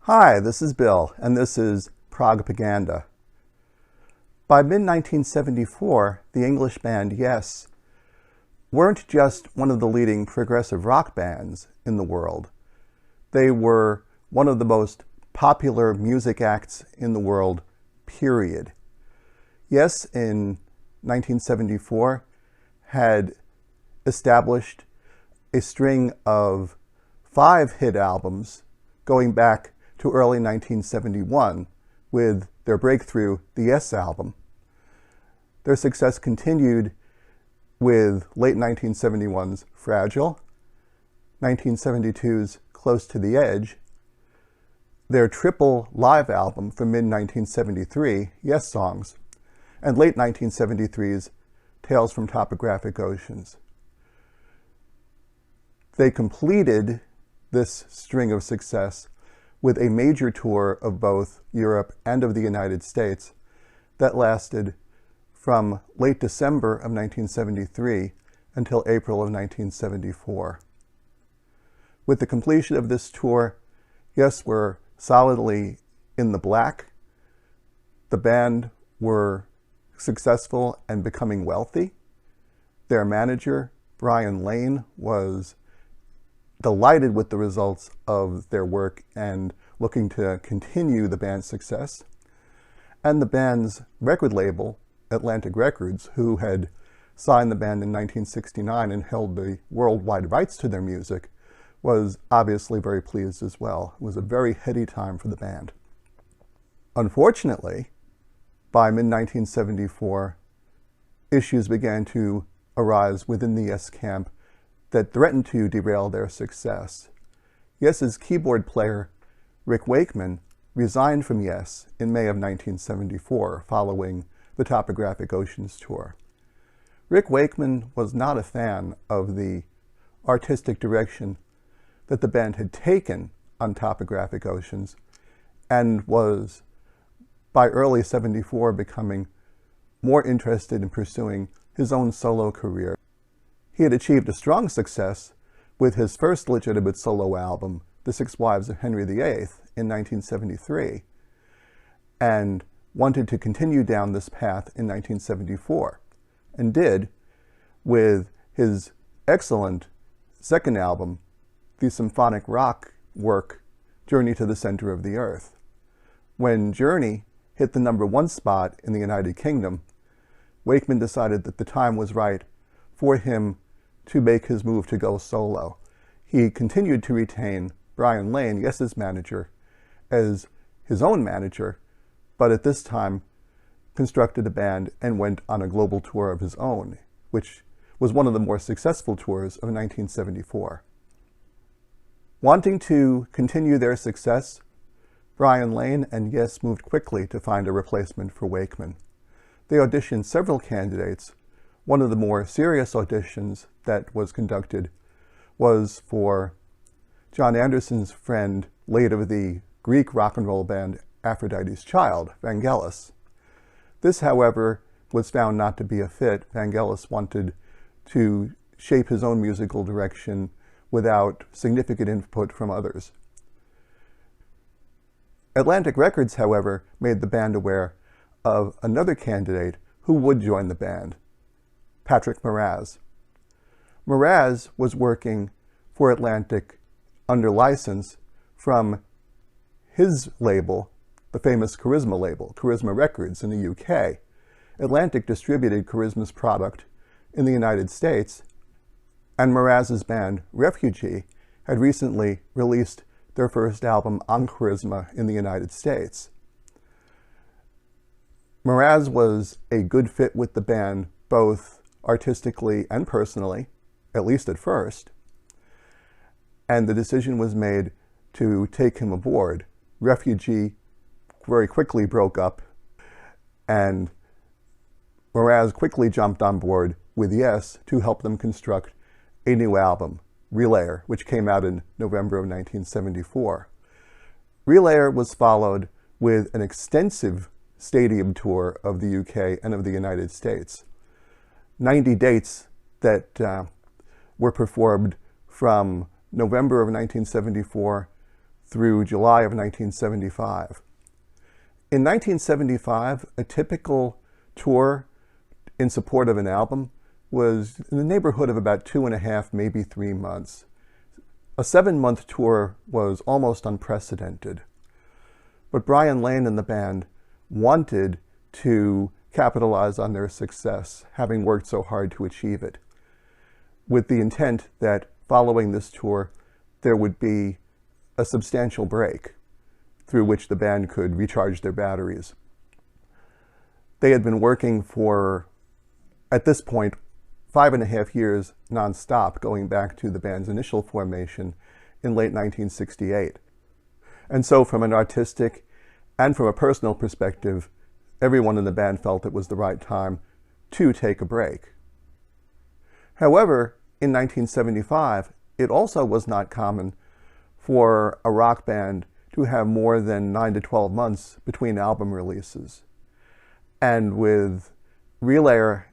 Hi, this is Bill, and this is Propaganda. By mid-1974, the English band Yes weren't just one of the leading progressive rock bands in the world. They were one of the most popular music acts in the world, period. Yes, in 1974, had established a string of 5 hit albums going back to early 1971 with their breakthrough, the Yes album. Their success continued with late 1971's Fragile, 1972's Close to the Edge, their triple live album from mid-1973, Yes Songs, and late 1973's Tales from Topographic Oceans. They completed this string of success with a major tour of both Europe and of the United States that lasted from late December of 1973 until April of 1974. With the completion of this tour, Yes were solidly in the black. The band were successful and becoming wealthy. Their manager, Brian Lane, was delighted with the results of their work and looking to continue the band's success. And the band's record label, Atlantic Records, who had signed the band in 1969 and held the worldwide rights to their music, was obviously very pleased as well. It was a very heady time for the band. Unfortunately, by mid-1974, issues began to arise within the Yes camp that threatened to derail their success. Yes's keyboard player, Rick Wakeman, resigned from Yes in May of 1974 following the Topographic Oceans tour. Rick Wakeman was not a fan of the artistic direction that the band had taken on Topographic Oceans and was, by early '74, becoming more interested in pursuing his own solo career. He had achieved a strong success with his first legitimate solo album, The Six Wives of Henry VIII, in 1973, and wanted to continue down this path in 1974, and did with his excellent second album, the symphonic rock work, Journey to the Center of the Earth. When Journey hit the #1 spot in the United Kingdom, Wakeman decided that the time was right for him to make his move to go solo. He continued to retain Brian Lane, Yes's manager, as his own manager, but at this time constructed a band and went on a global tour of his own, which was one of the more successful tours of 1974. Wanting to continue their success, Brian Lane and Yes moved quickly to find a replacement for Wakeman. They auditioned several candidates. One of the more serious auditions that was conducted was for John Anderson's friend, late of the Greek rock and roll band Aphrodite's Child, Vangelis. This, however, was found not to be a fit. Vangelis wanted to shape his own musical direction without significant input from others. Atlantic Records, however, made the band aware of another candidate who would join the band, Patrick Moraz. Moraz was working for Atlantic under license from his label, the famous Charisma label, Charisma Records in the UK. Atlantic distributed Charisma's product in the United States, and Moraz's band, Refugee, had recently released their first album on Charisma in the United States. Moraz was a good fit with the band, both artistically and personally, at least at first, and the decision was made to take him aboard. Refugee very quickly broke up, and Moraz quickly jumped on board with Yes to help them construct a new album, Relayer, which came out in November of 1974. Relayer was followed with an extensive stadium tour of the UK and of the United States. 90 dates that were performed from November of 1974 through July of 1975. In 1975, a typical tour in support of an album was in the neighborhood of about 2.5, maybe 3 months. A 7-month tour was almost unprecedented. But Brian Lane and the band wanted to capitalize on their success, having worked so hard to achieve it, with the intent that following this tour, there would be a substantial break through which the band could recharge their batteries. They had been working for, at this point, 5.5 years nonstop, going back to the band's initial formation in late 1968. And so from an artistic and from a personal perspective, everyone in the band felt it was the right time to take a break. However, in 1975, it also was not common for a rock band to have more than 9 to 12 months between album releases. And with Relayer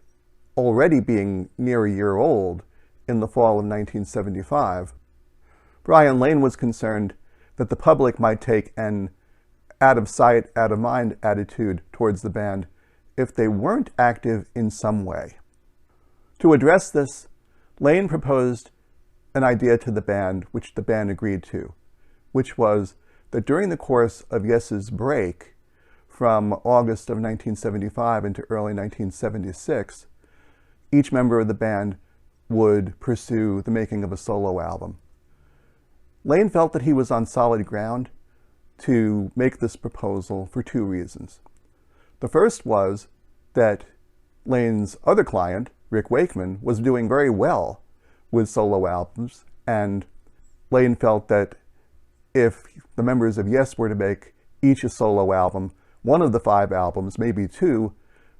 already being near a year old in the fall of 1975, Brian Lane was concerned that the public might take an out of sight, out of mind attitude towards the band if they weren't active in some way. To address this, Lane proposed an idea to the band, which the band agreed to, which was that during the course of Yes's break from August of 1975 into early 1976, each member of the band would pursue the making of a solo album. Lane felt that he was on solid ground to make this proposal for 2 reasons. The first was that Lane's other client, Rick Wakeman, was doing very well with solo albums, and Lane felt that if the members of Yes were to make each a solo album, one of the 5 albums, maybe 2,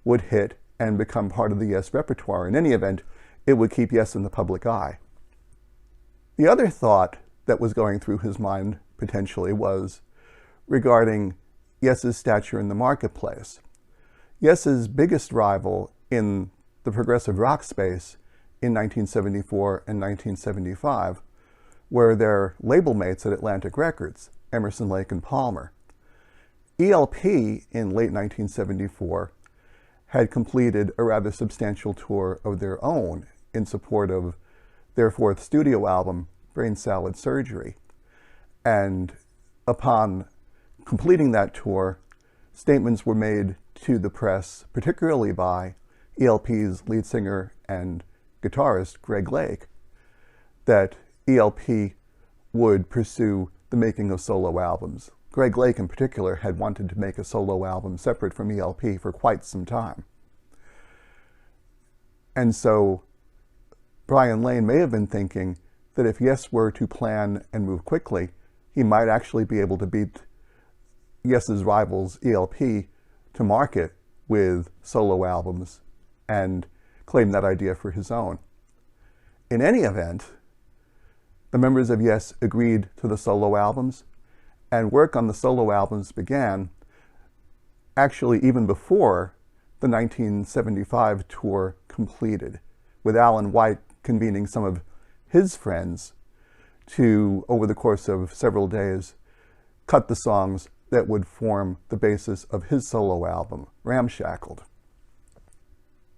would hit and become part of the Yes repertoire. In any event, it would keep Yes in the public eye. The other thought that was going through his mind potentially was regarding Yes's stature in the marketplace. Yes's biggest rival in the progressive rock space in 1974 and 1975 were their label mates at Atlantic Records, Emerson, Lake and Palmer. ELP in late 1974 had completed a rather substantial tour of their own in support of their 4th studio album, Brain Salad Surgery. And upon completing that tour, statements were made to the press, particularly by ELP's lead singer and guitarist, Greg Lake, that ELP would pursue the making of solo albums. Greg Lake in particular had wanted to make a solo album separate from ELP for quite some time. And so Brian Lane may have been thinking that if Yes were to plan and move quickly, he might actually be able to beat Yes's rivals ELP to market with solo albums and claim that idea for his own. In any event, the members of Yes agreed to the solo albums, and work on the solo albums began actually even before the 1975 tour completed, with Alan White convening some of his friends to, over the course of several days, cut the songs that would form the basis of his solo album, Ramshackled.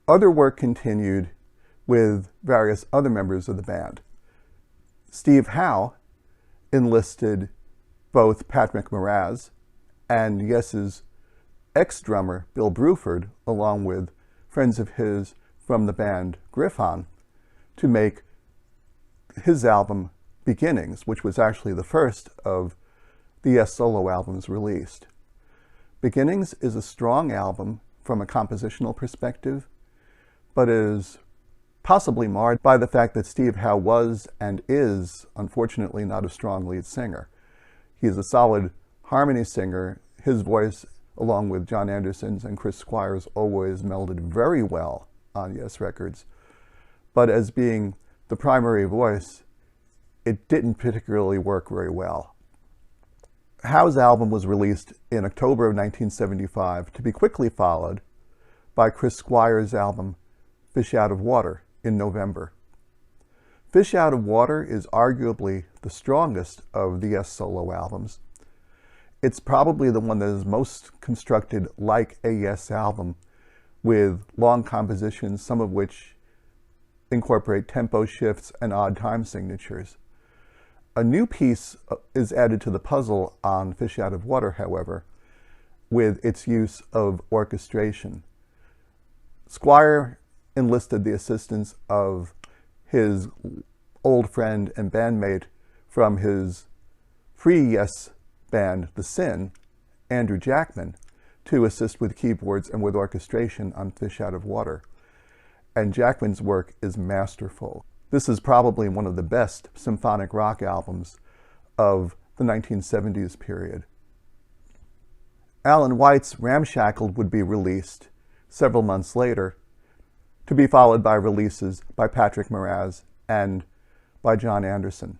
Other work continued with various other members of the band. Steve Howe enlisted both Pat McMoraz and Yes's ex-drummer Bill Bruford, along with friends of his from the band Griffon, to make his album Beginnings, which was actually the first of the Yes solo albums released. Beginnings is a strong album from a compositional perspective, but is possibly marred by the fact that Steve Howe was and is, unfortunately, not a strong lead singer. He's a solid harmony singer. His voice, along with John Anderson's and Chris Squire's, always melded very well on Yes records. But as being the primary voice, it didn't particularly work very well. Howe's album was released in October of 1975 to be quickly followed by Chris Squire's album Fish Out of Water in November. Fish Out of Water is arguably the strongest of the Yes solo albums. It's probably the one that is most constructed like a Yes album, with long compositions, some of which incorporate tempo shifts and odd time signatures. A new piece is added to the puzzle on Fish Out of Water, however, with its use of orchestration. Squire enlisted the assistance of his old friend and bandmate from his free Yes band, The Sin, Andrew Jackman, to assist with keyboards and with orchestration on Fish Out of Water. And Jackman's work is masterful. This is probably one of the best symphonic rock albums of the 1970s period. Alan White's Ramshackled would be released several months later, to be followed by releases by Patrick Moraz and by John Anderson.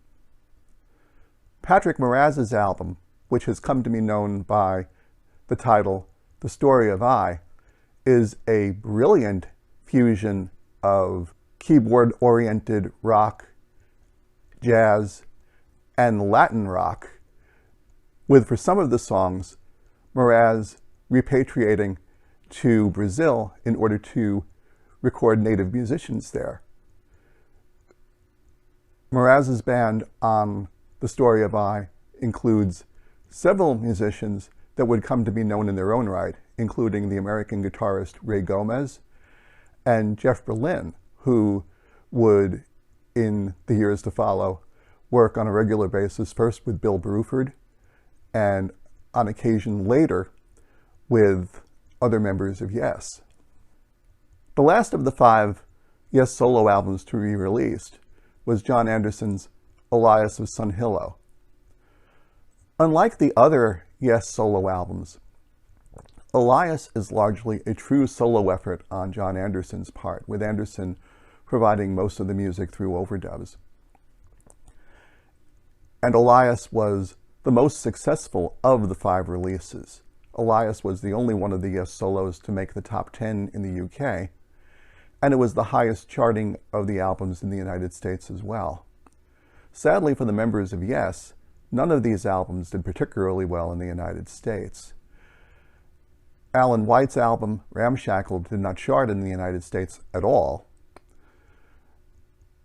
Patrick Moraz's album, which has come to be known by the title The Story of I, is a brilliant fusion of keyboard-oriented rock, jazz, and Latin rock, with, for some of the songs, Moraz repatriating to Brazil in order to record native musicians there. Moraz's band on The Story of I includes several musicians that would come to be known in their own right, including the American guitarist Ray Gomez and Jeff Berlin, who would, in the years to follow, work on a regular basis, first with Bill Bruford, and on occasion later with other members of Yes. The last of the 5 Yes solo albums to be released was John Anderson's Elias of Sun Hillow. Unlike the other Yes solo albums, Elias is largely a true solo effort on John Anderson's part, with Anderson providing most of the music through overdubs. And Elias was the most successful of the 5 releases. Elias was the only one of the Yes solos to make the top 10 in the UK, and it was the highest charting of the albums in the United States as well. Sadly for the members of Yes, none of these albums did particularly well in the United States. Alan White's album, Ramshackled, did not chart in the United States at all.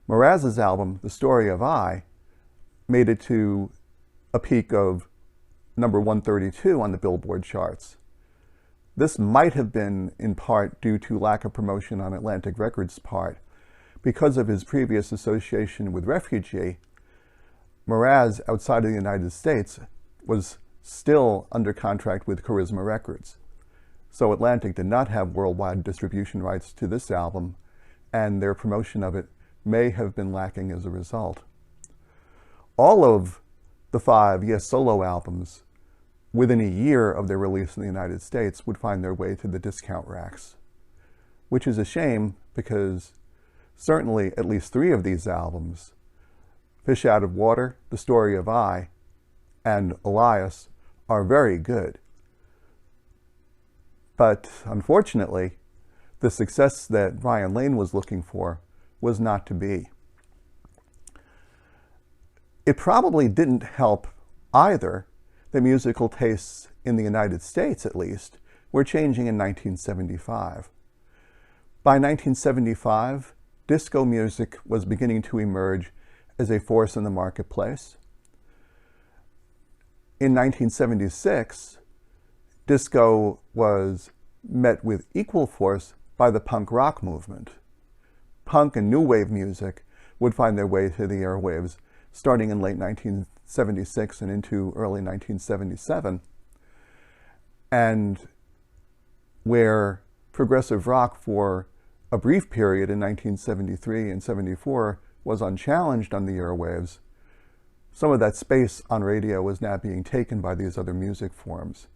Moraz's album, The Story of I, made it to a peak of number 132 on the Billboard charts. This might have been in part due to lack of promotion on Atlantic Records' part. Because of his previous association with Refugee, Moraz, outside of the United States, was still under contract with Charisma Records. So Atlantic did not have worldwide distribution rights to this album, and their promotion of it may have been lacking as a result. All of the 5 Yes solo albums, within a year of their release in the United States, would find their way to the discount racks, which is a shame because certainly at least 3 of these albums, Fish Out of Water, The Story of I, and Elias, are very good. But unfortunately, the success that Brian Lane was looking for was not to be. It probably didn't help either that musical tastes in the United States, at least, were changing in 1975. By 1975, disco music was beginning to emerge as a force in the marketplace. In 1976, disco was met with equal force by the punk rock movement. Punk and new wave music would find their way to the airwaves starting in late 1976 and into early 1977, and where progressive rock for a brief period in 1973 and 74 was unchallenged on the airwaves, some of that space on radio was now being taken by these other music forms.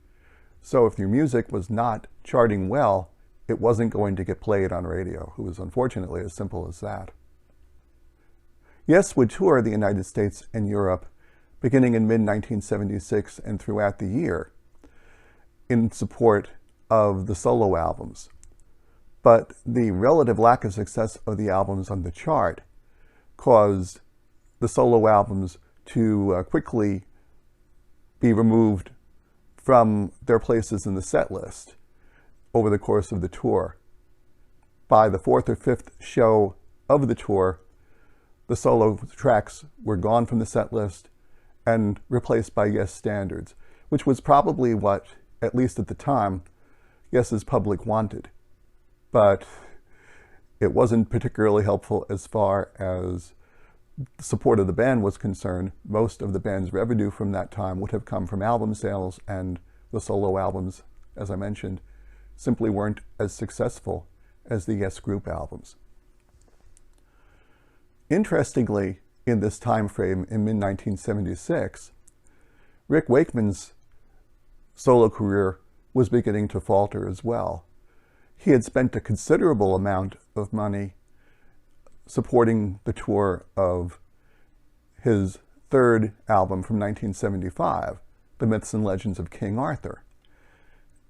So if your music was not charting well, it wasn't going to get played on radio. It was unfortunately as simple as that. Yes would tour the United States and Europe beginning in mid-1976 and throughout the year in support of the solo albums. But the relative lack of success of the albums on the chart caused the solo albums to quickly be removed from their places in the set list over the course of the tour. By the fourth or fifth show of the tour, the solo tracks were gone from the set list and replaced by Yes standards, which was probably what, at least at the time, Yes's public wanted. But it wasn't particularly helpful as far as the support of the band was concerned. Most of the band's revenue from that time would have come from album sales, and the solo albums, as I mentioned, simply weren't as successful as the Yes group albums. Interestingly, in this time frame in mid-1976, Rick Wakeman's solo career was beginning to falter as well. He had spent a considerable amount of money supporting the tour of his third album from 1975, The Myths and Legends of King Arthur.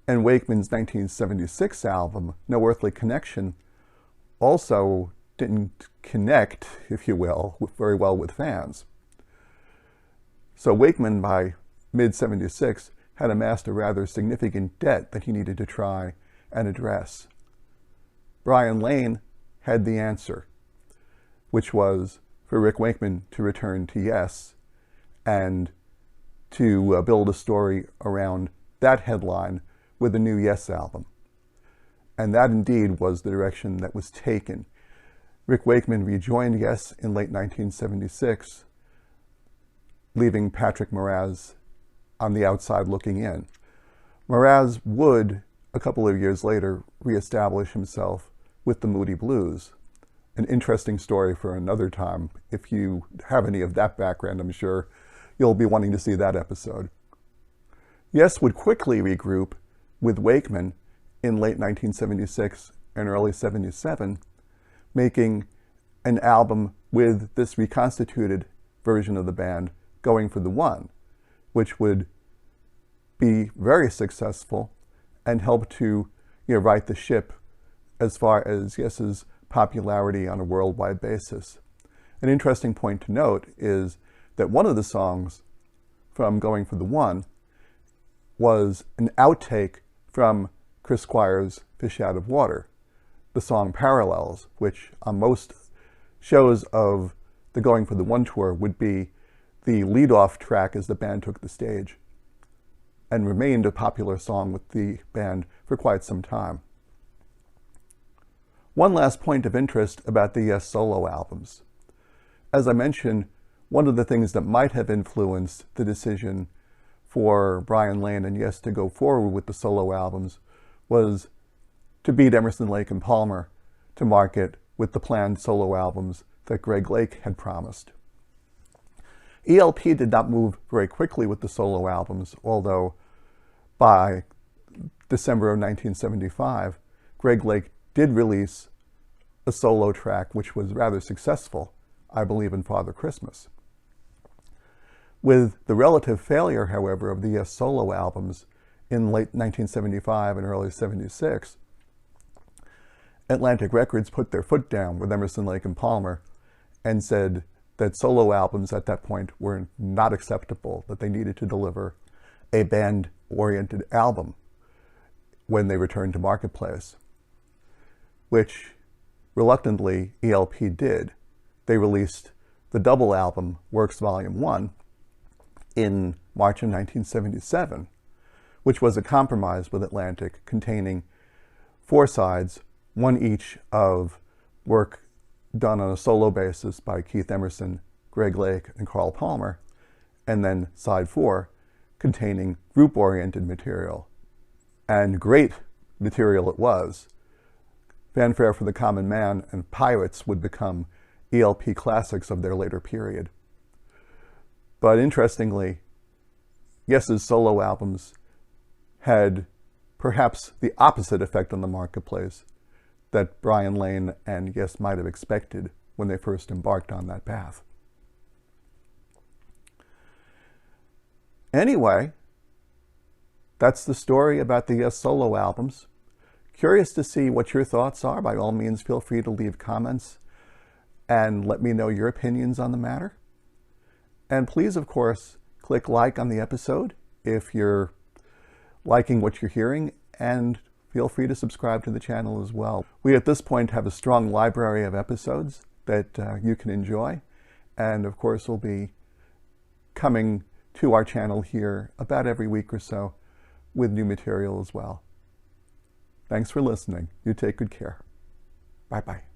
And Wakeman's 1976 album, No Earthly Connection, also didn't connect, if you will, very well with fans. So Wakeman, by mid-76, had amassed a rather significant debt that he needed to try and address. Brian Lane had the answer, which was for Rick Wakeman to return to Yes and to build a story around that headline with a new Yes album. And that indeed was the direction that was taken. Rick Wakeman rejoined Yes in late 1976, leaving Patrick Moraz on the outside looking in. Moraz would, a couple of years later, reestablish himself with the Moody Blues. An interesting story for another time. If you have any of that background, I'm sure you'll be wanting to see that episode. Yes would quickly regroup with Wakeman in late 1976 and early 77, making an album with this reconstituted version of the band, Going for the One, which would be very successful and help to right the ship as far as Yes's popularity on a worldwide basis. An interesting point to note is that one of the songs from Going for the One was an outtake from Chris Squire's Fish Out of Water, the song Parallels, which on most shows of the Going for the One tour would be the lead-off track as the band took the stage, and remained a popular song with the band for quite some time. One last point of interest about the Yes solo albums. As I mentioned, one of the things that might have influenced the decision for Brian Lane and Yes to go forward with the solo albums was to beat Emerson, Lake and Palmer to market with the planned solo albums that Greg Lake had promised. ELP did not move very quickly with the solo albums, although by December of 1975, Greg Lake did release a solo track which was rather successful, I believe, in Father Christmas. With the relative failure, however, of the Yes solo albums in late 1975 and early 76, Atlantic Records put their foot down with Emerson, Lake and Palmer and said that solo albums at that point were not acceptable, that they needed to deliver a band-oriented album when they returned to marketplace, which reluctantly ELP did. They released the double album, Works Volume 1, in March of 1977, which was a compromise with Atlantic containing 4 sides, one each of work done on a solo basis by Keith Emerson, Greg Lake, and Carl Palmer, and then side 4 containing group-oriented material. And great material it was. Fanfare for the Common Man and Pirates would become ELP classics of their later period. But interestingly, Yes's solo albums had perhaps the opposite effect on the marketplace that Brian Lane and Yes might have expected when they first embarked on that path. Anyway, that's the story about the Yes solo albums. Curious to see what your thoughts are. By all means, feel free to leave comments. and let me know your opinions on the matter. And please, of course, click like on the episode if you're liking what you're hearing, and feel free to subscribe to the channel as well. We at this point have a strong library of episodes that you can enjoy, and of course will be coming to our channel here about every week or so with new material as well. Thanks for listening. You take good care. Bye-bye.